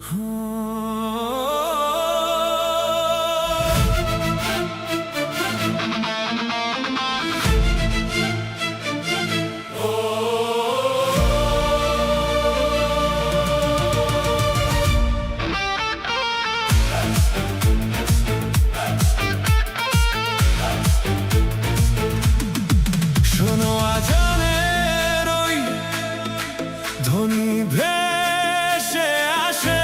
শোনো আজানের ওই ধ্বনি ভেসে আসে,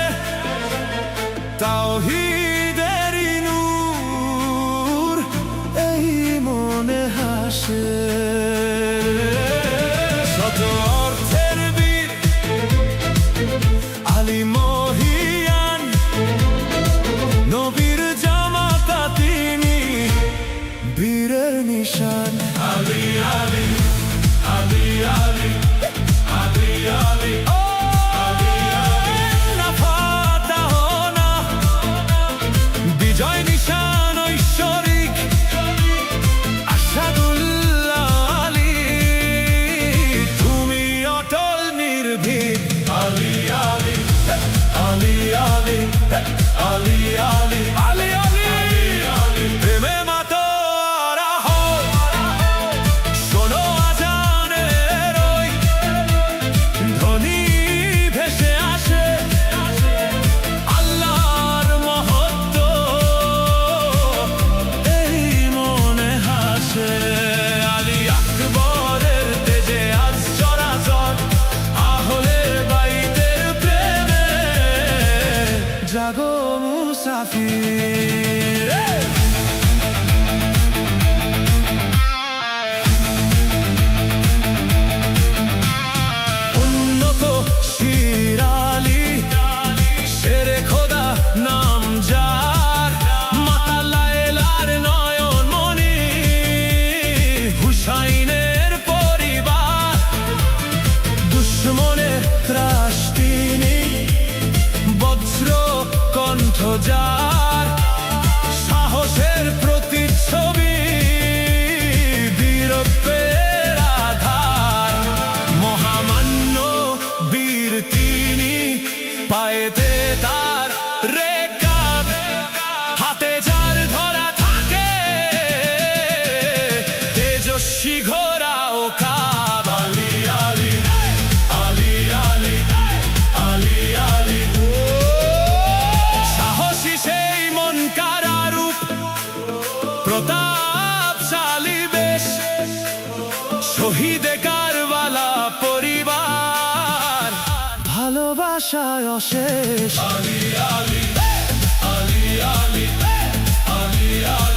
তাওহীদেরই নূর এই মনে হাসে। শত অর্থের বীর আলী মহিয়ান, নবীর জামাতা তিনি, বীরের নিশান। আলী আলী আলী আলী আলী আলী বিজয় নিশান ঐশ্বরিক আশাদুল্লাহ আলী, তুমি অটল নির্ভীক। আলী আলী আলী আলী আলী আলী আলী আলী প্রেমে মাতোয়ারা হও, শোনো আজানের ওই ধ্বনি ভেসে আসে, আল্লাহর মহত্ব এই মনে হাসে। আলী আকবরের তেজে আজ চরাচর, আহলের বাইতের প্রেমে জাগো মুসাফির। উন্নত শির আলী, শেরে খোদা নাম যার, মাতা লায়লার নয়ন মনি, হুসাইনের পরিবার, দুশ্মনের ত্রাস তিনি, বজ্র কণ্ঠ যার, সাহসের প্রতিচ্ছবি, বীরত্বের আধার, মহামান্য বীর তিনি, পায়েতে তার রেখাব, হাতে যার ধরা থাকে তেজস্বী ঘোড়া ও কাব। আলী আলী আলী আলী আলী আলী সাহসী সেই মন কারারূপ, প্রতাপশালী বেশ, শহীদে কারবালা পরিবার, ভালোবাসায় অশেষ। আলী আলী আলী আলী আলী আলী